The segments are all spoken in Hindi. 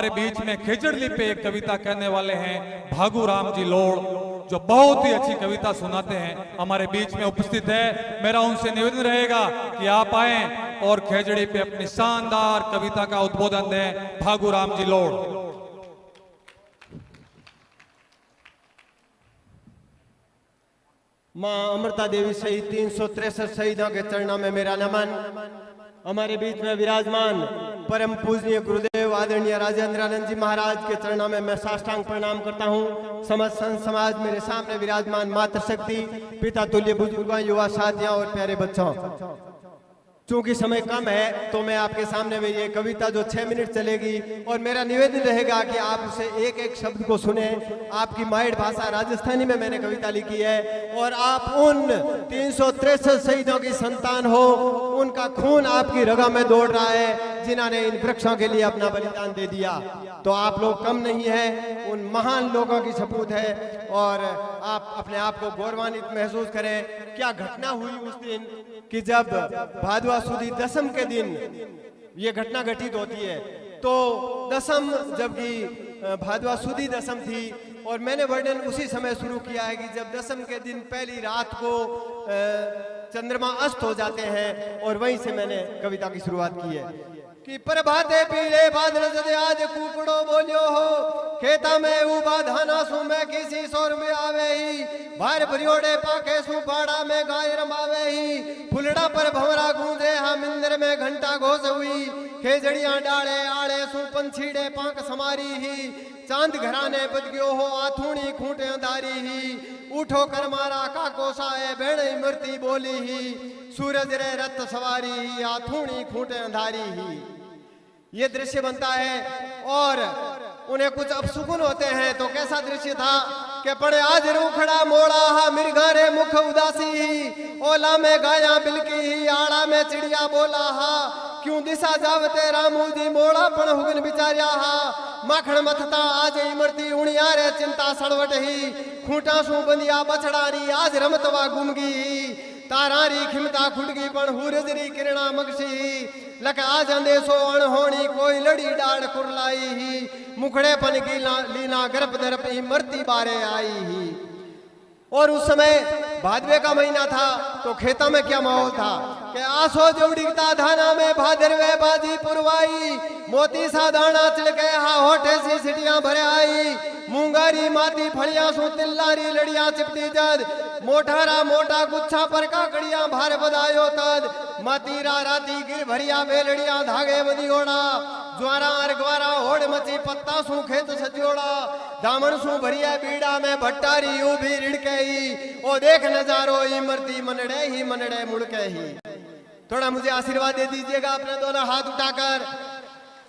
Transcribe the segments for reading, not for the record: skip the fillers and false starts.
हमारे बीच में खिचड़ी पे एक कविता कहने वाले हैं भागू राम जी लोड़, जो बहुत ही अच्छी कविता सुनाते हैं, हमारे बीच में उपस्थित है। मेरा उनसे निवेदन रहेगा कि आप आए और खेजड़ी पे अपनी शानदार कविता का उद्बोधन दें। भागू राम जी लोड़। मां अमृता देवी सहित 363 शहीदों के चरणों में मेरा नमन। हमारे बीच में विराजमान परम पूजनीय गुरुदेव आदरणीय राजेंद्रानंद जी महाराज के चरणों में मैं साष्टांग प्रणाम करता हूँ। समस्त संत समाज, मेरे सामने विराजमान मातृशक्ति, पिता तुल्य बुजुर्गों, युवा साथियों और प्यारे बच्चों, चूंकि समय कम है तो मैं आपके सामने में ये कविता जो 6 मिनट चलेगी, और मेरा निवेदन रहेगा कि आप उसे एक एक शब्द को सुने। आपकी माइड भाषा राजस्थानी में मैंने कविता लिखी है, और आप उन 363 शहीदों की संतान हो, उनका खून आपकी रगा में दौड़ रहा है, जिन्होंने इन वृक्षों के लिए अपना बलिदान दे दिया। तो आप लोग कम नहीं है, उन महान लोगों की सपूत है, और आप अपने आप को गौरवान्वित महसूस करें। क्या घटना हुई उस दिन कि जब भादवा सुदी दशम के दिन ये घटना घटित होती है। तो दशम, जबकि भादवा सुदी दशम थी, और मैंने वर्णन उसी समय शुरू किया है कि जब दशम के दिन पहली रात को चंद्रमा अस्त हो जाते हैं, और वहीं से मैंने कविता की शुरुआत की है कि प्रभाते पीले बादल जदे आज कुकड़ो बोलियो हो, खेता में उबा धाना सु में किसी शोर में आवे ही, भार भरियोड़े पाके सु पाड़ा में गाय रमावे ही, फुलड़ा पर भंवरा गूंजे हम इंद्र में घंटा घोष हुई, खेजड़ियां डाले आड़े सु पंछीड़े पांक समारी ही, चांद घराने बज गयो हो आथूणी खूंटे अंधारी ही, उठो कर मारा काको साए भेड़ मूर्ति बोली ही, सूरज रे रथ सवारी ही आथूणी खूंटे अंधारी ही। ये दृश्य बनता है, और उन्हें कुछ अपसुकुन होते हैं। तो कैसा दृश्य था कि पड़े आज रूखड़ा मोड़ा हा, मिर्गा रे मुख उदासी ही, ओला में गाया बिलकी ही, आड़ा में चिड़िया बोला हा, क्यों दिशा जावते रामू जी मोड़ा पण हुगन बिचारिया हा, माखण मथता आज इमरती उणिया रे चिंता सड़वट ही, खूंटा सु बंदिया बछड़ारी आज रमतवा गुमगी ही, तारारी खिमता खुडगी पण हुरजरी किरणा मगसी, लक आज अंदेशो अणहोणी कोई लड़ी डाड़ कुरलाई ही, मुखड़े पन की लीना गर्भ दर्प ही मरती बारे आई ही। और उस समय भादवे का महीना था, तो खेता में क्या माहौल था कि आसो जवड़ीता धाना में भादरवे बाजी पुरवाई, मोती सा दाना चिड़के हा होठे सी सिटियां भरे आई, मूंगारी माती फड़िया सु तिल्लारी लड़िया चिपटी जद, मोठारा मोटा गुच्छा पर काकड़िया भार बदायो तद, मातीरा राती गिर भरिया बेलड़िया धागे बदियोड़ा, ज्वारा अरगवारा होड़ मची पत्ता सु खेत सजोड़ा, दामन सु भरिया बीड़ा में भट्टारी उभी रिड़के ही, ओ देख नजारो इमरती मनड़े ही मनड़े मुड़के ही। थोड़ा मुझे आशीर्वाद दे दीजिएगा अपने दोनों हाथ उठाकर।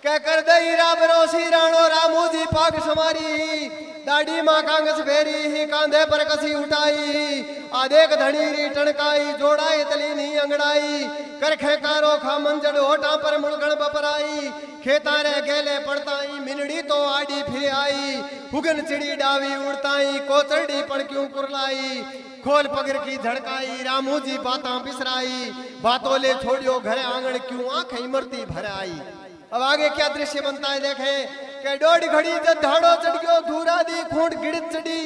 कहकर दई राबरोसी राणो रामू जी पाग समारी ही, दाढ़ी माँ कांगस फेरी ही, कांधे पर कसी उठाई, आदेक धड़ीरी टणकाई, जोड़ाई तलीनी अंगड़ाई, करखे कारो खा मंजड़ होठा पर मुड़गण बपराई, खेता रे गेले पड़ताई, मिनड़ी तो आड़ी फिर आई, हुगन चिड़ी डावी उड़ताई, कोचरडी पण क्यों कुरलाई, खोल पगर की झड़काई, रामू जी बातां बिसराई, बातों ले छोड़ियो घर आंगन क्यों आंख इमरती भर आई। अब आगे क्या दृश्य बनता है देखें कि डोड़ घड़ी जब धाड़ो चढ़ गयो, धूरा दी खूंट गिड़त चढ़ी,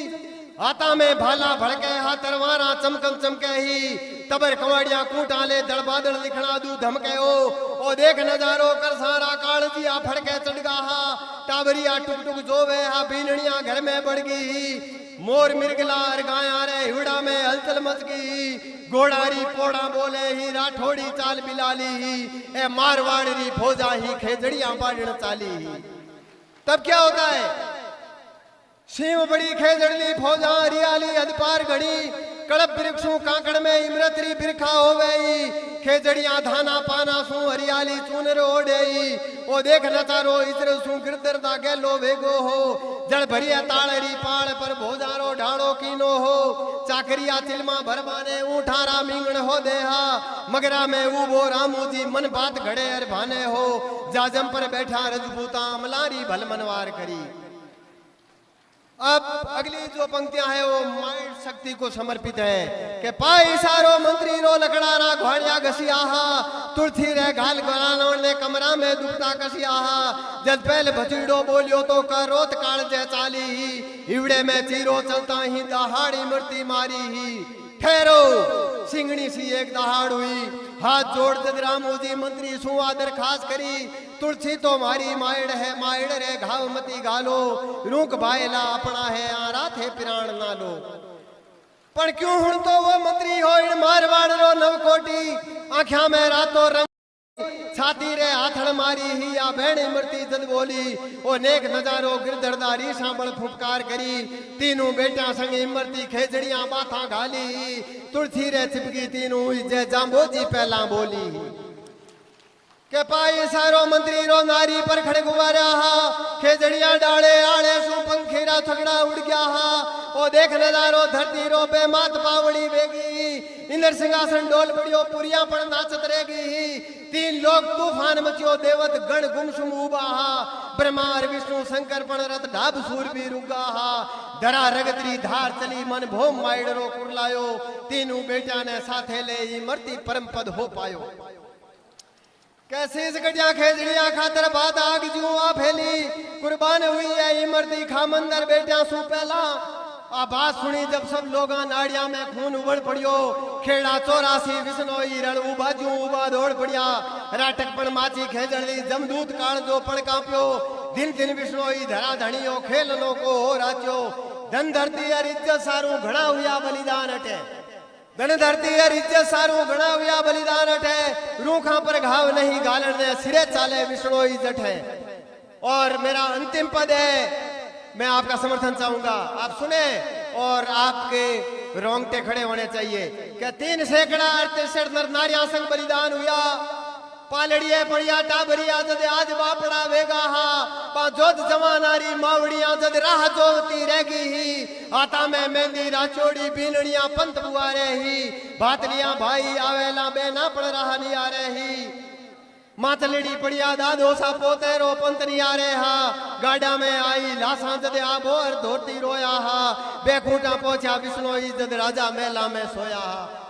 हाथा में भाला भड़के हा तरवारा चमकन चमके ही, तबर कवाड़िया कूटा ले दड़बादड़ लिखना दू धमके ओ देख नजारो कर सारा कालजिया फड़के चढ़गा हा, टाबरिया टुक टुक जोवे हा, बीनड़िया घर में बढ़ गई, मोर मिर्गला गाया रे हिवड़ा में हलचल मच गई, घोड़ारी पोड़ा बोले ही, राठौड़ी चाल बिलाली ही, ए मारवाड़ी फौजा ही, खेजड़िया बाढ़ चाली ही। तब क्या होता है, सिंह बड़ी खेजड़ली फौजा हरियाली अदपार घड़ी, कड़प वृक्षों कांकड़ में इमरतरी बिरखा हो गई, खेजड़िया धाना पाना सू हरियाली चूनर ओढ़ेई, ओ देख नचारो इतर सू गिरदरदा गेलो वेगो हो, जड़ भरिया ताड़री पाड़ पर भोजारो ढाड़ो कीनो हो, चाकरिया तिलमा भरवाने ऊठारा मींगण हो देहा, मगरा में उबो रामू जी मन बात घड़े अर भाने हो, जाजम पर बैठा रजपूता मलारी भल मनवार करी। अब अगली जो पंक्तियां हैं वो माइंड शक्ति को समर्पित है कि पाई सारो मंत्री रो लकड़ारा घोड़िया घसी आहा तुलसी रे घाल गलानो ने कमरा में दुपटा कसी आहा जब पहले भचीड़ो बोलियो तो करोत काल जे चाली ही इवड़े में चीरो चलता ही दहाड़ी मृत्यु मारी ही ठहरो सिंगणी सी एक दहाड़ हुई हाथ जोड़ जदरामू जी मंत्री सु आदर खास करी तुलसी तो मारी मायड़ है मायड़ रे घाव मती गालो रूक भाईला अपना है आरा थे पिराण ना लो पण क्यों हुण तो वो मंत्री हो इन मारवाड़ रो नवकोटी आंख्या में रातों रंग छाती रे हाथड़ मारी ही या भेणी मृती जद बोली ओ नेक नजारो गिरधरदारी सांभल फुफकार करी तीनों बेटा संग इमरती खेजड़ियां बाथा घाली तुलसी रे चिपकी तीनों जे जांबोजी पहला बोली के पाई सारो मंत्री रो नारी पर खड़े गुवारा हा खेजड़ियां डाले आले सु पंखीरा थगड़ा उड़ गया हा ओ देख नजारो धरती रो बेमात पावड़ी वेगी इंद्र सिंहासन डोल पड़ियो पुरिया पर नाचत रहेगी तीन लोग तूफान मचियो देवत गण गुमसुम उबा हा ब्रह्मा और विष्णु शंकर पण रत ढाब सूर भी रुगा हा धरा रगतरी धार चली मन भोम माइडरो कुरलायो तीनों बेटा ने साथे ले मरती परम पद हो पायो कैसे इस गड़िया खेजड़िया खातर बात आग जुआ फैली कुर्बान हुई है इमरती खामंदर बेटा सु पहला आ बात सुनी जब सब लोग नाड़िया में खून उबड़ पड़ियो खेड़ा 84 विष्णोई रण उबाजू उबा दौड़ पड़िया राटक पण माची खेजड़ी जमदूत काल जो पण कांप्यो दिन दिन विष्णोई धरा धणियो खेलनो को हो राच्यो धन धरती और इज्जत सारू घणा हुआ बलिदान अटे धन धरती और इज्जत सारू घणा हुआ बलिदान अटे रूखा पर घाव नहीं गालन ने सिरे चाले विष्णोई जट है और मेरा अंतिम पद है मैं आपका समर्थन चाहूंगा आप सुने और आपके रोंगटे खड़े होने चाहिए क्या 3 सैकड़ा 68 नर नारिया संग बलिदान हुआ पालड़िए पड़िया टाबरिया जद आज बापड़ा वेगा हा पा जोत जवा नारी मावड़िया जद राह जोती रहेगी ही आता में मेहंदी राचोड़ी बीनड़िया पंत बुआरे ही भातलिया भाई आवेला बेना पड़ रहा नहीं आ रही मातलड़ी पड़िया दादो सा पोते रो पंतनी आ रहे हा गाड़ा में आई लासा जदे आबोर धोती रोया हा बेखूटा पहुंचा विष्णोई जद राजा मेला में सोया हा